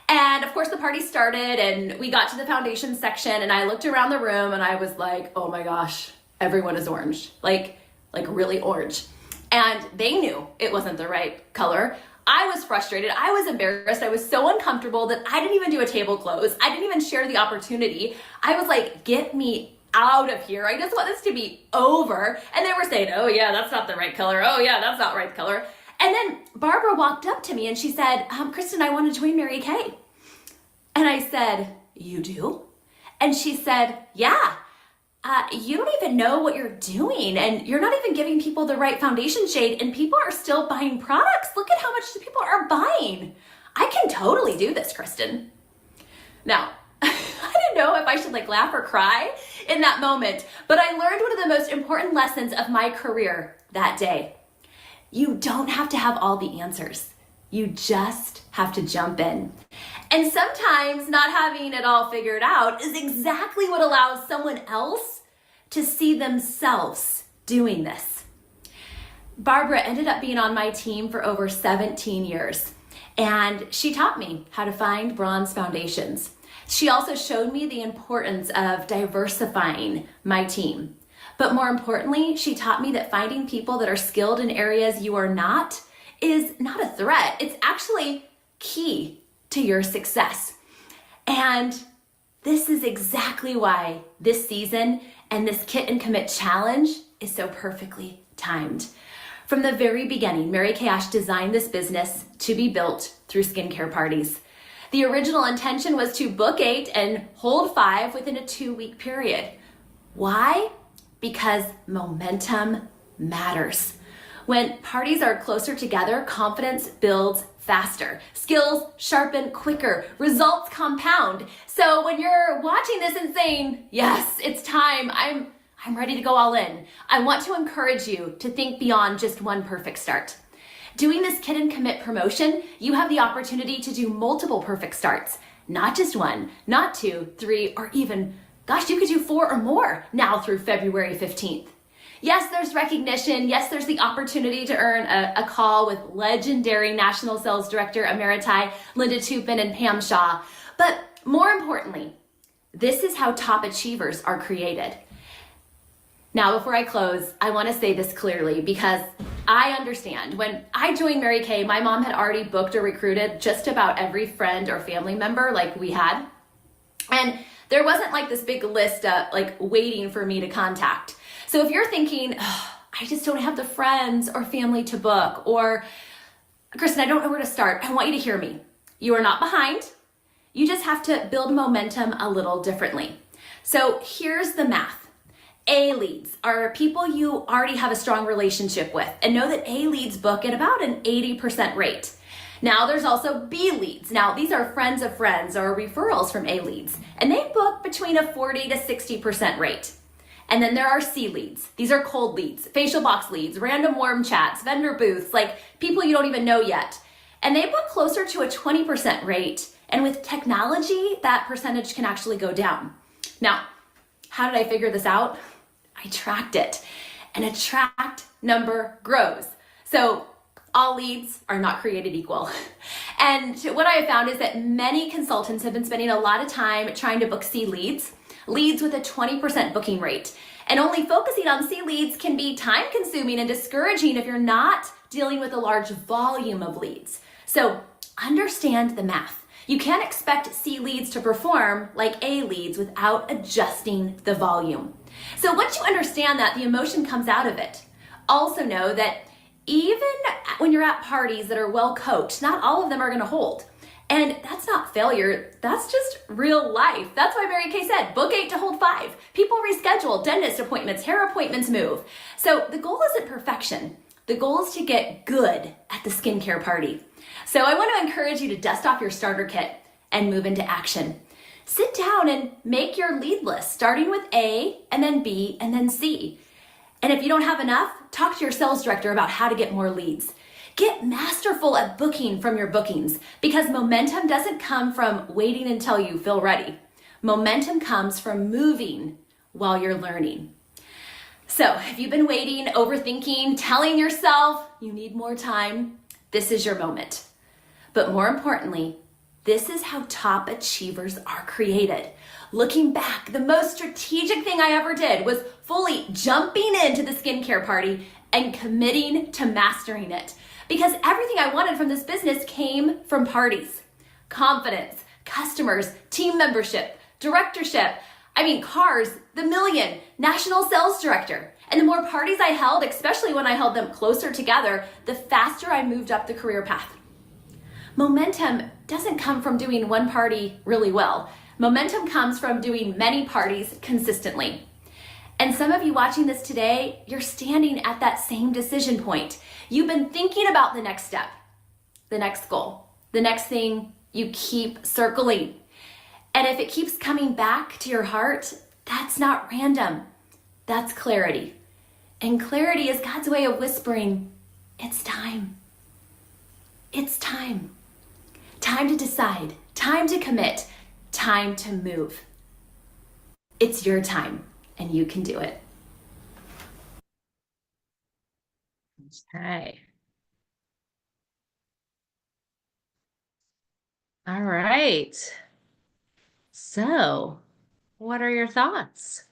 And of course the party started and we got to the foundation section and I looked around the room and I was like, oh my gosh, everyone is orange, like really orange. And they knew it wasn't the right color. I was frustrated. I was embarrassed. I was so uncomfortable that I didn't even do a table close. I didn't even share the opportunity. I was like, get me out of here. I just want this to be over. And they were saying, oh yeah, that's not the right color. Oh yeah, that's not the right color. And then Barbara walked up to me and she said, Kristen, I want to join Mary Kay. And I said, you do? And she said, yeah. You don't even know what you're doing and you're not even giving people the right foundation shade and people are still buying products. Look at how much people are buying. I can totally do this, Kristen. Now, I didn't know if I should like laugh or cry in that moment, but I learned one of the most important lessons of my career that day. You don't have to have all the answers. You just have to jump in. And sometimes not having it all figured out is exactly what allows someone else to see themselves doing this. Barbara ended up being on my team for over 17 years, and she taught me how to find bronze foundations. She also showed me the importance of diversifying my team. But more importantly, she taught me that finding people that are skilled in areas you are not is not a threat. It's actually key to your success. And this is exactly why this season and this Kit and Commit challenge is so perfectly timed. From the very beginning, Mary Kay Ash designed this business to be built through skincare parties. The original intention was to book 8 and hold 5 within a 2-week period. Why? Because momentum matters. When parties are closer together, confidence builds faster. Skills sharpen quicker. Results compound. So when you're watching this and saying, yes, it's time, I'm ready to go all in, I want to encourage you to think beyond just one perfect start. Doing this kit and commit promotion, you have the opportunity to do multiple perfect starts, not just one, not 2, 3, or even, gosh, you could do 4 or more now through February 15th. Yes, there's recognition. Yes, there's the opportunity to earn a call with legendary National Sales Director Emeriti Linda Tupin and Pam Shaw. But more importantly, this is how top achievers are created. Now, before I close, I want to say this clearly because I understand. When I joined Mary Kay, my mom had already booked or recruited just about every friend or family member like we had. And there wasn't like this big list like waiting for me to contact. So if you're thinking, oh, I just don't have the friends or family to book, or Kristen, I don't know where to start, I want you to hear me. You are not behind. You just have to build momentum a little differently. So here's the math. A leads are people you already have a strong relationship with, and know that A leads book at about an 80% rate. Now there's also B leads. Now these are friends of friends or referrals from A leads, and they book between a 40 to 60% rate. And then there are C leads. These are cold leads, facial box leads, random warm chats, vendor booths, like people you don't even know yet. And they book closer to a 20% rate. And with technology, that percentage can actually go down. Now, how did I figure this out? I tracked it. And a tracked number grows. So all leads are not created equal. And what I have found is that many consultants have been spending a lot of time trying to book C leads with a 20% booking rate. And only focusing on C leads can be time consuming and discouraging if you're not dealing with a large volume of leads. So understand the math. You can't expect C leads to perform like A leads without adjusting the volume. So once you understand that, the emotion comes out of it. Also know that even when you're at parties that are well coached, not all of them are going to hold. And that's not failure, that's just real life. That's why Mary Kay said, book 8 to hold 5. People reschedule, dentist appointments, hair appointments move. So the goal isn't perfection. The goal is to get good at the skincare party. So I want to encourage you to dust off your starter kit and move into action. Sit down and make your lead list, starting with A and then B and then C. And if you don't have enough, talk to your sales director about how to get more leads. Get masterful at booking from your bookings, because momentum doesn't come from waiting until you feel ready. Momentum comes from moving while you're learning. So if you've been waiting, overthinking, telling yourself you need more time, this is your moment. But more importantly, this is how top achievers are created. Looking back, the most strategic thing I ever did was fully jumping into the skincare party and committing to mastering it. Because everything I wanted from this business came from parties. Confidence, customers, team membership, directorship, cars, the million, national sales director. And the more parties I held, especially when I held them closer together, the faster I moved up the career path. Momentum doesn't come from doing one party really well. Momentum comes from doing many parties consistently. And some of you watching this today, you're standing at that same decision point. You've been thinking about the next step, the next goal, the next thing you keep circling. And if it keeps coming back to your heart, that's not random. That's clarity. And clarity is God's way of whispering, it's time. It's time. Time to decide, time to commit, time to move. It's your time, and you can do it.
Okay. All right. So, what are your thoughts?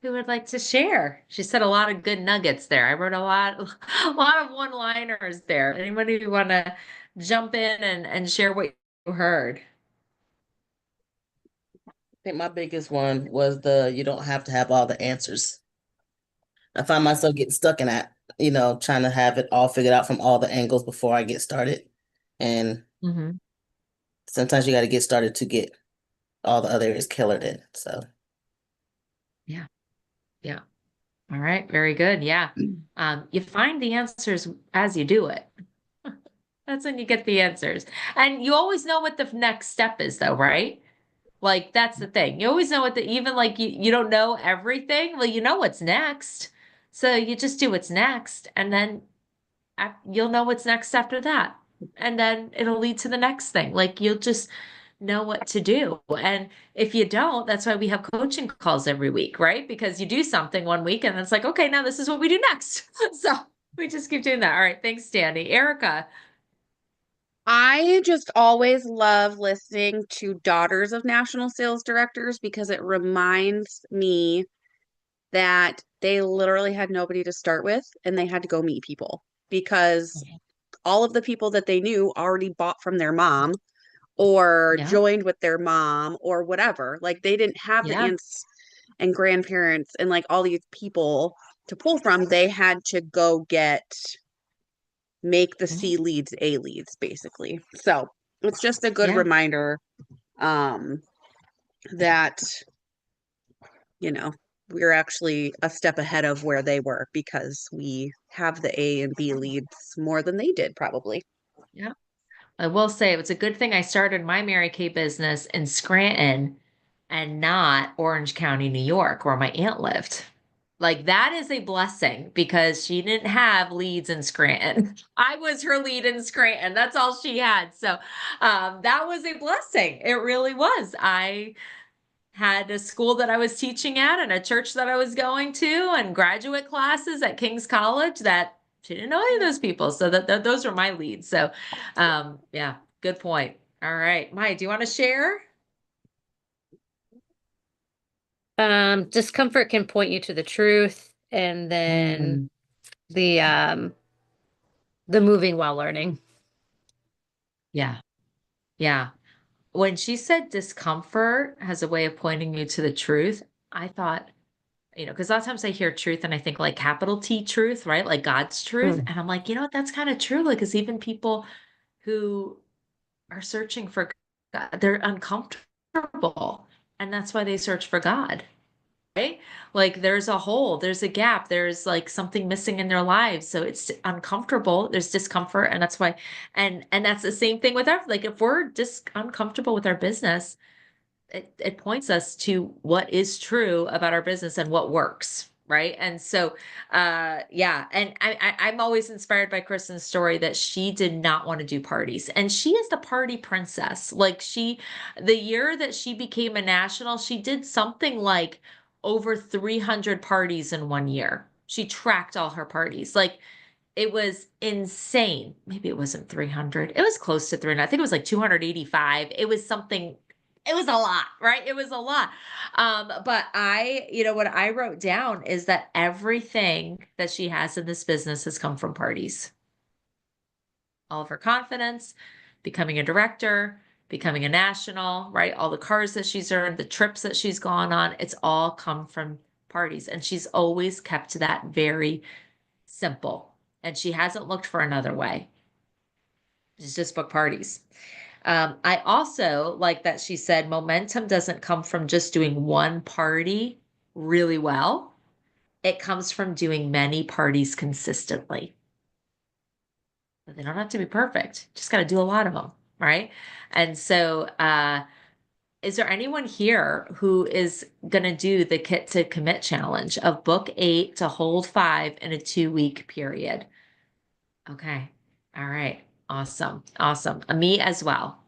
Who would like to share? She said a lot of good nuggets there. I wrote a lot of one-liners there. Anybody who want to jump in and share what you heard?
I think my biggest one was you don't have to have all the answers. I find myself getting stuck in that, trying to have it all figured out from all the angles before I get started. And sometimes you got to get started to get all the other areas colored in. So,
yeah. All right. Very good. Yeah. You find the answers as you do it. That's when you get the answers. And you always know what the next step is, though, right? Like, that's the thing. You always know what even like you don't know everything. Well, you know what's next. So you just do what's next, and then you'll know what's next after that. And then it'll lead to the next thing. Like you'll just know what to do. And if you don't, that's why we have coaching calls every week, right? Because you do something one week and it's like, okay, now this is what we do next. So we just keep doing that. All right. Thanks, Danny. Erica.
I just always love listening to Daughters of National Sales Directors because it reminds me that they literally had nobody to start with and they had to go meet people because all of the people that they knew already bought from their mom or
Yeah.
joined with their mom or whatever. Like they didn't have the
Yeah.
aunts and grandparents and like all these people to pull from. They had to go make the C leads A leads basically. So it's just a good
Yeah.
reminder that, you know, we're actually a step ahead of where they were because we have the A and B leads more than they did probably.
Yeah. I will say it was a good thing I started my Mary Kay business in Scranton and not Orange County, New York, where my aunt lived. Like that is a blessing because she didn't have leads in Scranton. I was her lead in Scranton. That's all she had. So that was a blessing. It really was. I had a school that I was teaching at and a church that I was going to and graduate classes at King's College that she didn't know any of those people. So those are my leads. So yeah, good point. All right. Mai, do you want to share?
Discomfort can point you to the truth, and then the moving while learning.
Yeah. Yeah. When she said discomfort has a way of pointing you to the truth, I thought, because a lot of times I hear truth and I think like capital T truth, right? Like God's truth. And I'm like, what? That's kind of true. Like, because even people who are searching for God, they're uncomfortable. And that's why they search for God, right? Like there's a hole, there's a gap, there's like something missing in their lives. So it's uncomfortable, there's discomfort. And that's why, and that's the same thing with our, like if we're just uncomfortable with our business, it points us to what is true about our business and what works, right? And so yeah, and I'm always inspired by Kristen's story that she did not want to do parties, and she is the party princess. Like the year that she became a national, she did something like over 300 parties in one year. She tracked all her parties. Like it was insane. Maybe it wasn't 300. It was close to 300. I think it was like 285. It was something, it was a lot, right? It was a lot. But what I wrote down is that everything that she has in this business has come from parties. All of her confidence, becoming a director, becoming a national, right? All the cars that she's earned, the trips that she's gone on, it's all come from parties. And she's always kept that very simple. And she hasn't looked for another way. She's just booked parties. I also like that she said momentum doesn't come from just doing one party really well. It comes from doing many parties consistently. They don't have to be perfect. Just got to do a lot of them, right? And so, is there anyone here who is going to do the Kit to Commit challenge of book 8 to hold 5 in a 2-week period? Okay. All right. Awesome. Awesome. Me as well.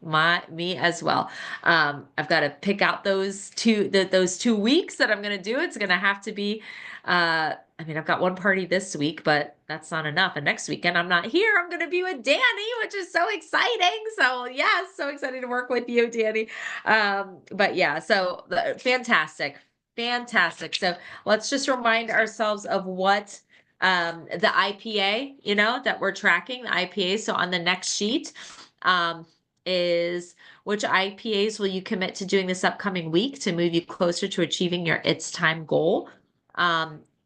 Me as well. I've got to pick out those those 2 weeks that I'm going to do. It's going to have to be, I mean, I've got one party this week, but that's not enough. And next weekend I'm not here. I'm going to be with Danny, which is so exciting. So yeah, so excited to work with you, Danny. But yeah, so fantastic. Fantastic. So let's just remind ourselves of what the IPA, that we're tracking, the IPA. So on the next sheet is which IPAs will you commit to doing this upcoming week to move you closer to achieving your It's Time goal?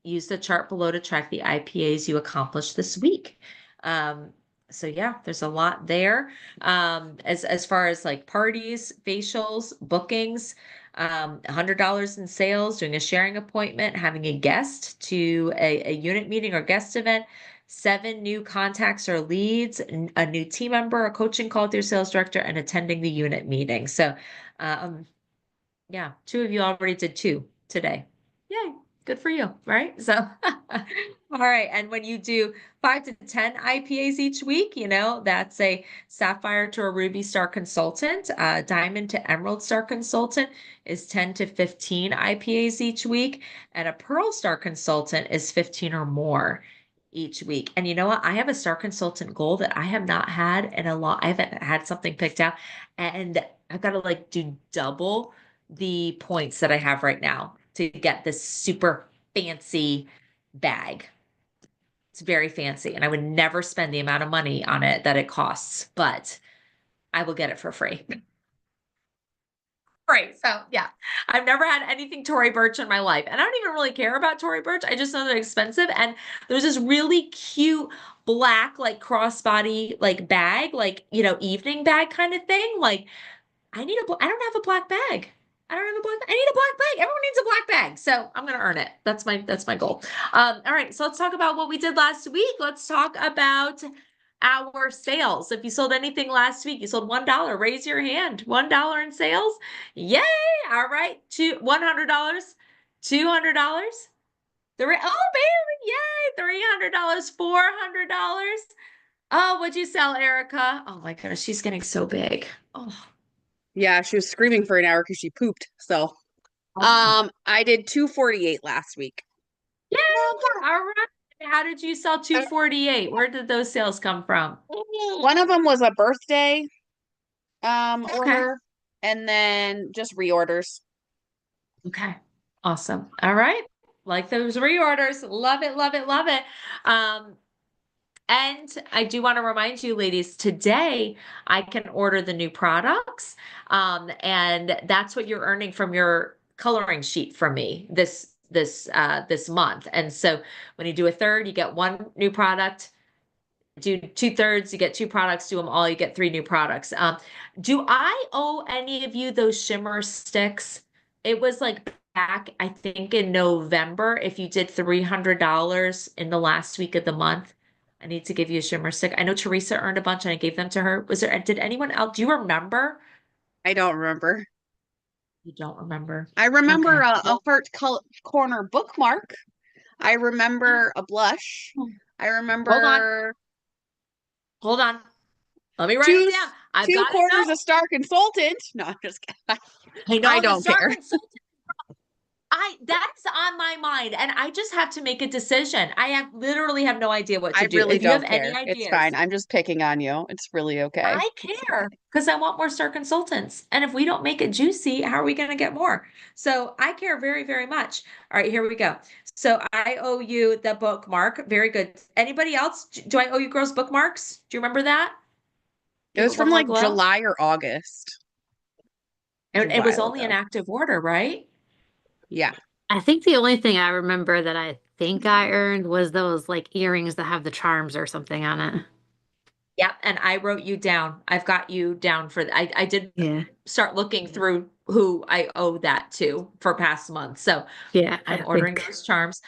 Use the chart below to track the IPAs you accomplished this week. So yeah, there's a lot there. As far as like parties, facials, bookings, $100 in sales, doing a sharing appointment, having a guest to a unit meeting or guest event, 7 new contacts or leads, a new team member, a coaching call with your sales director, and attending the unit meeting. So, yeah, 2 of you already did 2 today. Yay, good. Good for you, right? So, all right. And when you do 5 to 10 IPAs each week, that's a Sapphire to a Ruby Star consultant. Diamond to Emerald Star consultant is 10 to 15 IPAs each week. And a Pearl Star consultant is 15 or more each week. And you know what? I have a Star consultant goal that I have not had in a long, I haven't had something picked out. And I've got to do double the points that I have right now to get this super fancy bag. It's very fancy, and I would never spend the amount of money on it that it costs, but I will get it for free. Right. So yeah, I've never had anything Tory Burch in my life, and I don't even really care about Tory Burch. I just know they're expensive, and there's this really cute black crossbody bag, evening bag kind of thing. I don't have a black bag. I don't have a black bag. I need a black bag. Everyone needs a black bag. So I'm gonna earn it. That's my goal. All right. So let's talk about what we did last week. Let's talk about our sales. If you sold anything last week, you sold $1. Raise your hand. $1 in sales. Yay! All right. $100, $200. Oh baby, yay! $300, $400. Oh, what'd you sell, Erica? Oh my goodness, she's getting so big. Oh.
Yeah, she was screaming for an hour because she pooped. So, I did 248 last week.
Yeah. All right. How did you sell 248? Where did those sales come from?
One of them was a birthday
Okay.
order, and then just reorders.
Okay. Awesome. All right. Like those reorders. Love it, love it, love it. And I do want to remind you, ladies, today I can order the new products. And that's what you're earning from your coloring sheet from me this month. And so when you do a third, you get one new product. Do 2/3, you get 2 products. Do them all, you get 3 new products. Do I owe any of you those shimmer sticks? It was back, I think, in November. If you did $300 in the last week of the month, I need to give you a shimmer stick. I know Teresa earned a bunch and I gave them to her. Did anyone else? Do you remember?
I don't remember.
You don't remember?
I remember
Okay.
a heart corner bookmark. I remember a blush. I remember.
Hold on. Let me write it down. I've
two
got
quarters a Star consultant. No, I'm just kidding.
I know
I
the
don't
Star
care.
consultant. That's on my mind, and I just have to make a decision. I literally have no idea what to
I
do.
really
If you
don't
have
care.
any ideas,
It's fine. I'm just picking on you. It's really okay.
I care because I want more Star consultants. And if we don't make it juicy, how are we going to get more? So I care very, very much. All right, here we go. So I owe you the bookmark. Very good. Anybody else? Do I owe you girls bookmarks? Do you remember that?
It was from July or August.
And it was only an active order, right?
Yeah.
I think the only thing I remember that I think I earned was those earrings that have the charms or something on it.
Yep. And I wrote you down. I've got you down for I did start looking through who I owe that to for past months. So
yeah,
I'm ordering those charms.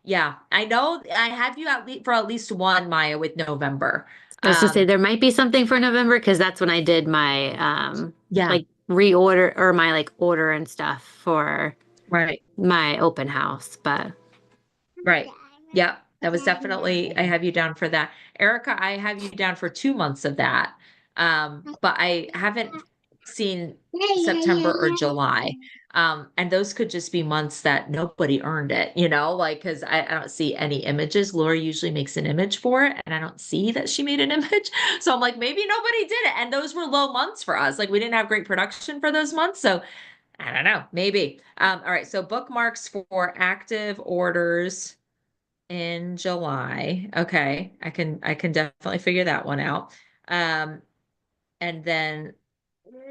Yeah. I know I have you for at least one, Maya, with November.
I was to say there might be something for November because that's when I did my reorder or my order and stuff for my open house. But
yeah, that was definitely, I have you down for that. Erica, I have you down for 2 months of that. But I haven't seen September or July. And those could just be months that nobody earned it, because I don't see any images. Laura usually makes an image for it, and I don't see that she made an image. So I'm like, maybe nobody did it. And those were low months for us. We didn't have great production for those months. So I don't know, maybe. All right. So bookmarks for active orders in July. Okay. I can definitely figure that one out. And then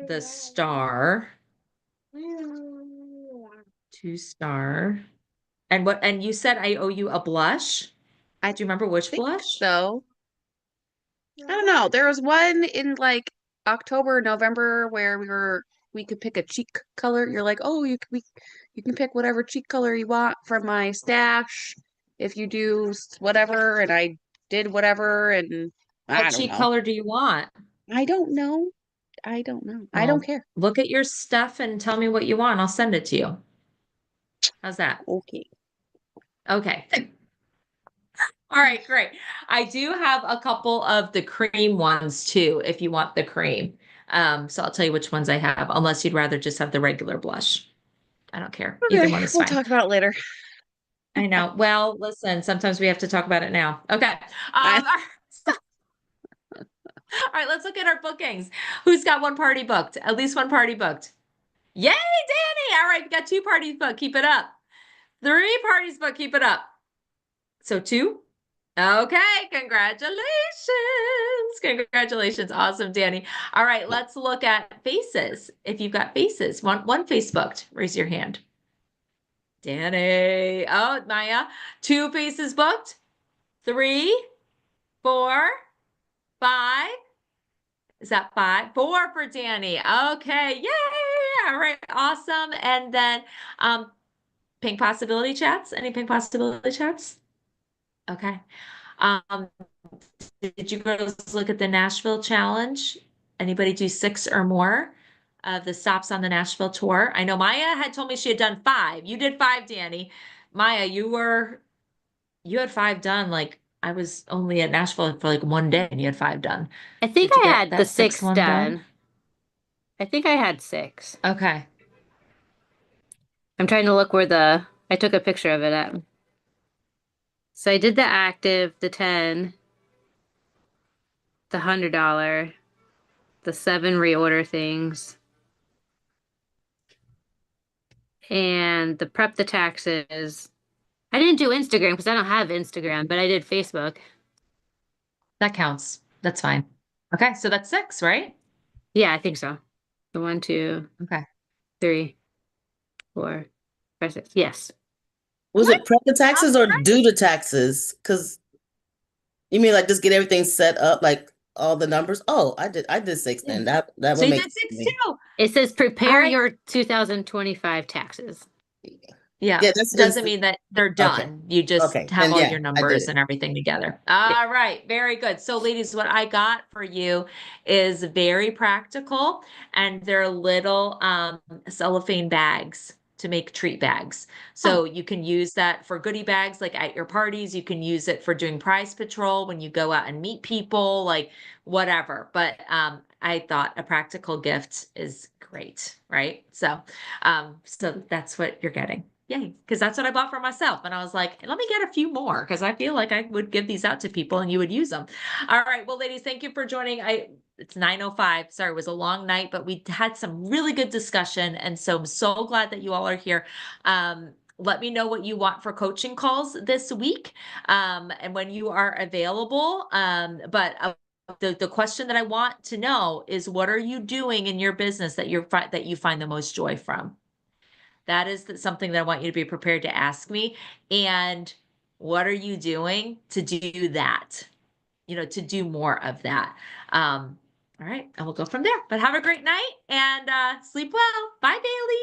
the star. 2 star. And you said I owe you a blush? Do you remember which blush?
So I don't know. There was one in October, November where we could pick a cheek color. You're like, oh, you can pick whatever cheek color you want from my stash if you do whatever. And I did whatever, and
What cheek color do you want?
I don't know. I don't know. I don't care.
Look at your stuff and tell me what you want. I'll send it to you. How's that?
Okay.
Okay. All right, great. I do have a couple of the cream ones too, if you want the cream. So I'll tell you which ones I have, unless you'd rather just have the regular blush. I don't care. Either
Okay,
one is
we'll
fine.
talk about it later.
I know. Well, listen, sometimes we have to talk about it now. Okay. All right, let's look at our bookings. Who's got one party booked? At least one party booked. Yay, Danny. All right, we got 2 parties booked. Keep it up. 3 parties booked. Keep it up. So 2. Okay, congratulations. Congratulations. Awesome, Danny. All right, let's look at faces. If you've got faces, one face booked, raise your hand. Danny. Oh, Maya. 2 faces booked. 3, 4, 5. Is that 5? 4 for Danny. Okay. Yay. All right. Awesome. And then pink possibility chats. Any pink possibility chats? Okay. Um, did you girls look at the Nashville challenge? Anybody do 6 or more of the stops on the Nashville tour? I know Maya had told me she had done 5. You did 5, Danny. Maya, you had 5 done. Like I was only at Nashville for like 1 day and you had 5 done.
I think
Did you
I
get
had the
that 6th
6
one done?
done. I think I had 6.
Okay.
I'm trying to look where I took a picture of it at. So I did the active, the 10, the $100, the 7 reorder things, and the prep the taxes. I didn't do Instagram because I don't have Instagram, but I did Facebook.
That counts. That's fine. Okay, so that's 6, right?
Yeah, I think so. The 1, 2,
Okay.
3, 4, 5, 6. Yes.
Was
What?
it prep the taxes or do the taxes? Because you mean like just get everything set up, like all the numbers? Oh, I did 6 then. That
So
would
you
make
did 6
sense to me.
too.
It says prepare
right.
your 2025 taxes.
Yeah,
Yeah, that's
doesn't mean that they're
okay.
done. You just
Okay,
have
then
all
yeah,
your
I did
numbers
it.
and everything together.
Yeah.
All right, very good. So, ladies, what I got for you is very practical, and they're little cellophane bags to make treat bags. So you can use that for goodie bags, like at your parties. You can use it for doing prize patrol when you go out and meet people, like whatever. But I thought a practical gift is great, right? So that's what you're getting. Yay. Because that's what I bought for myself. And I was like, let me get a few more because I feel like I would give these out to people and you would use them. All right. Well, ladies, thank you for joining. It's 9:05. Sorry, it was a long night, but we had some really good discussion. And so I'm so glad that you all are here. Let me know what you want for coaching calls this week and when you are available. The question that I want to know is what are you doing in your business that you find the most joy from? That is something that I want you to be prepared to ask me. And what are you doing to do that? To do more of that. All right, and we'll go from there. But have a great night and sleep well. Bye, Bailey.